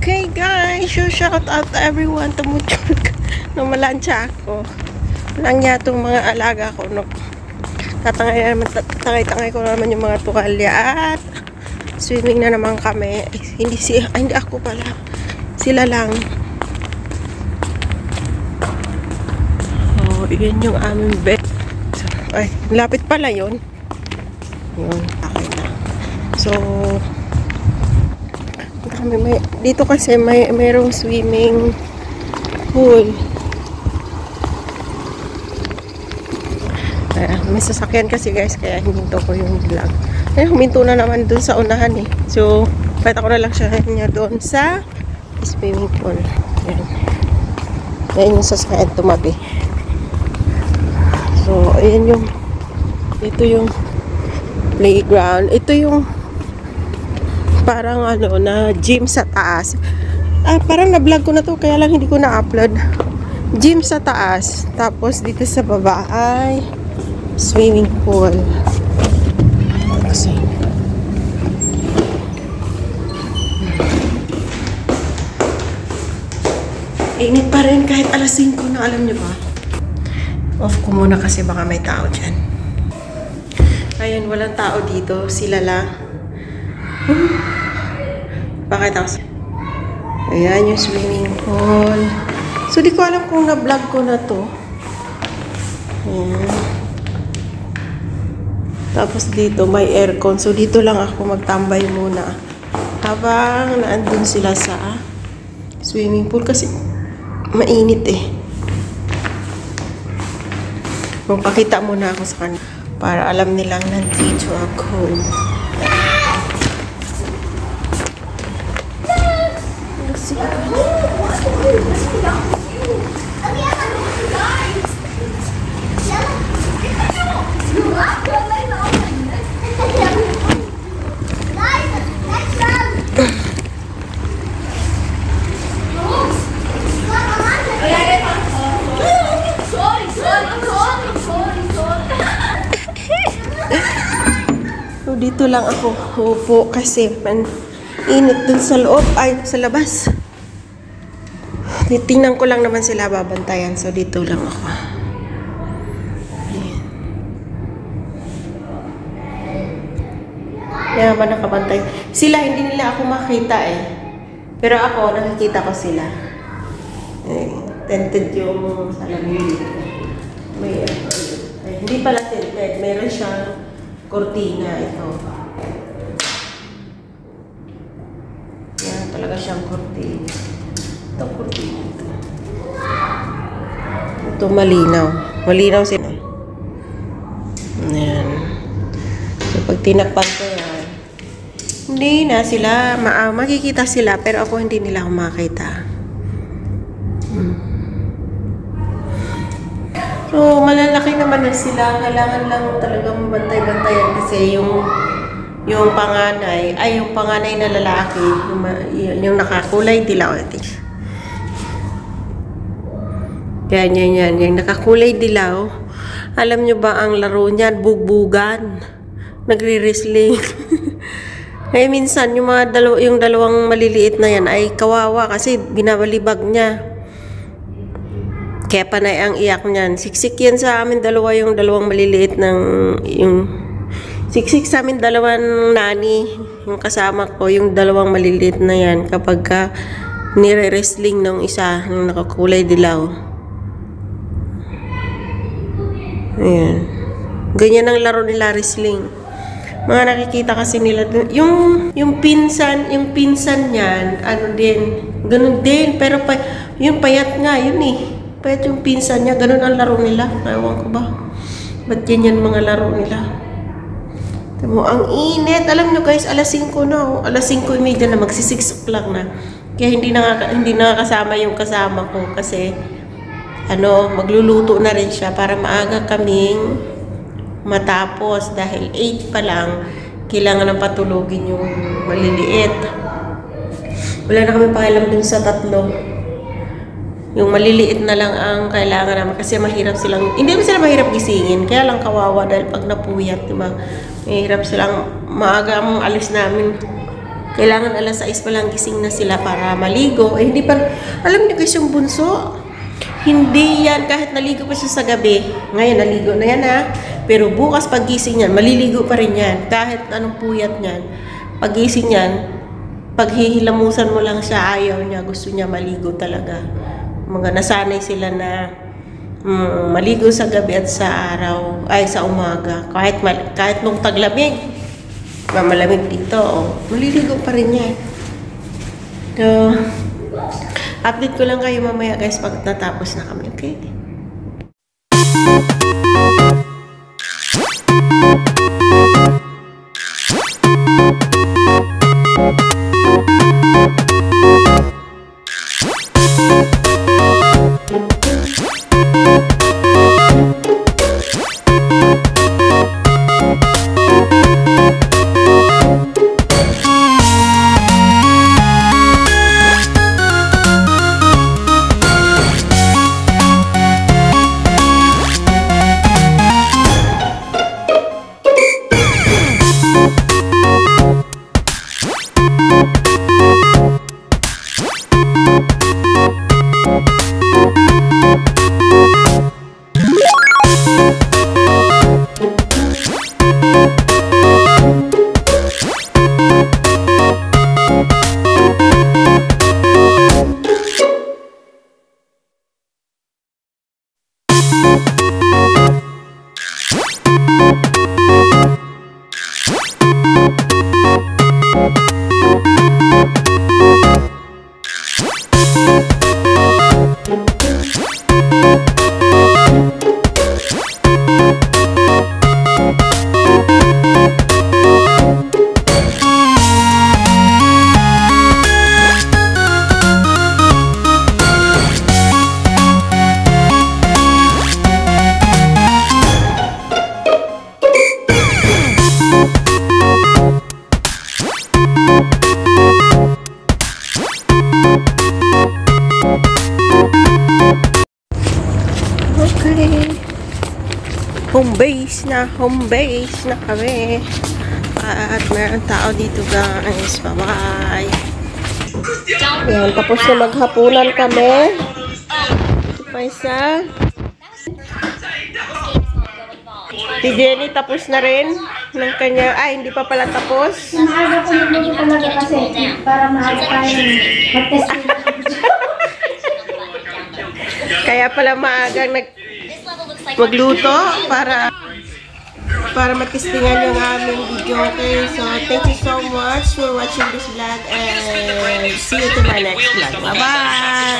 Okay guys, shout out to everyone. Tumuchul na malansya ako. Lang niya itong mga alaga ko. No? Tatangay ko naman yung mga tuwalya at swimming na naman kami. Hindi ako pala. Sila lang. Oh, yun yung aming bed. So, ay, lapit pala yun. Yun, okay na. So, dito kasi mayroong swimming pool. May sasakyan kasi guys, kaya hininto ko yung vlog. Ay, huminto na naman dun sa unahan eh. So, pwede ko na lang siya niya doon sa swimming pool. Yan. Yan yung sasakyan tumabi. So, ayan yung ito yung playground. Ito yung parang ano na gym sa taas. Parang na-vlog ko na to kaya lang hindi ko na-upload. Gym sa taas. Tapos dito sa baba ay swimming pool. Kasi init pa rin kahit alas 5 na, alam nyo ba? Off ko muna kasi baka may tao dyan. Ayun, walang tao dito. Sila lang. Bakit ako? Ayan yung swimming pool. So, di ko alam kung na-vlog ko na to. Ayan. Tapos dito may aircon. So, dito lang ako magtambay muna. Habang naandun sila sa swimming pool. Kasi mainit eh. Magpakita muna ako sa kanila. Para alam nilang nandito ako. So, dito lang ako upo kasi init dun sa loob, ay sa labas. Titingnan ko lang naman sila babantayan. So, dito lang ako. Ayan. Yan naman nakabantay. Sila, hindi nila ako makita eh. Pero ako, nakikita ko sila. Tented yung salamin dito. May hindi pala tented. Meron siyang kortina ito. Yan, talaga siyang kortina. Ito kortina ito. Ito malinaw. Malinaw sila. Yan. So, pag tinakpan ko yan, hindi na sila, makikita sila, pero ako hindi nila ako makita. So, malalaki naman na sila. Kailangan lang talagang bantay-bantayan kasi yung panganay, ay yung panganay na lalaki, yung nakakulay dilaw. Yan. Yung nakakulay dilaw. Alam nyo ba ang laro niyan? Bugbugan. Nagre-wrestling. Kaya minsan, yung dalawang maliliit na yan ay kawawa kasi binabalibag niya. Kaya panay ang iyak niyan. Siksik yan sa amin dalawa, yung dalawang maliliit ng siksik sa amin dalawang nani, yung kasama ko, yung dalawang maliliit na yan kapag nire-wrestling ng isa, ng nakakulay dilaw. Ayan. Ganyan ang laro nila, wrestling. Mga nakikita kasi nila yung pinsan niyan, ano din, ganun din, pero yung payat nga, yun eh. Payat yung pinsan niya, ganun ang laro nila. Ewan ko ba? Ba't yan mga laro nila? Tamo, ang init. Alam nyo guys, alas 5 na. Oh. Alas 5:30 na, magsi-6 o'clock na. Kaya hindi nakakasama yung kasama ko. Kasi, magluluto na rin siya para maaga kaming matapos. Dahil 8 pa lang, kailangan ng patulogin yung maliliit. Wala na kami pakialam dun sa 3. Yung maliliit na lang ang kailangan naman kasi mahirap silang, hindi sila mahirap gisingin, kaya lang kawawa dahil pag napuyat, diba? Mahirap silang, maaga ang alis namin. Kailangan alas 6 pa lang gising na sila para maligo. Eh, hindi pa, alam niyo guys, yung bunso, hindi yan, kahit naligo pa siya sa gabi. Ngayon, naligo na yan ha. Pero bukas paggising yan, maliligo pa rin yan. Kahit anong puyat niyan. Paggising yan, paghihilamusan mo lang siya, ayaw niya, gusto niya maligo talaga. Mga nasanay sila na maligo sa gabi at sa araw, ay sa umaga. Kahit nung taglamig, malamig dito, maliligo pa rin yan. So, update ko lang kayo mamaya guys pag natapos na kami, okay? Okay. Home base na kami. At meron tao dito guys. Bye-bye. Yan, tapos na maghapunan kami. Ito pa isa. Si Jenny tapos na rin ng kanya. Ay, hindi pa pala tapos. Nang-aga ko yung talaga kasi para maaga tayo mag-test. Kaya pala maagang magluto para matestingan yung aming video. Okay, so thank you so much for watching this vlog and see you to my next vlog. Bye-bye!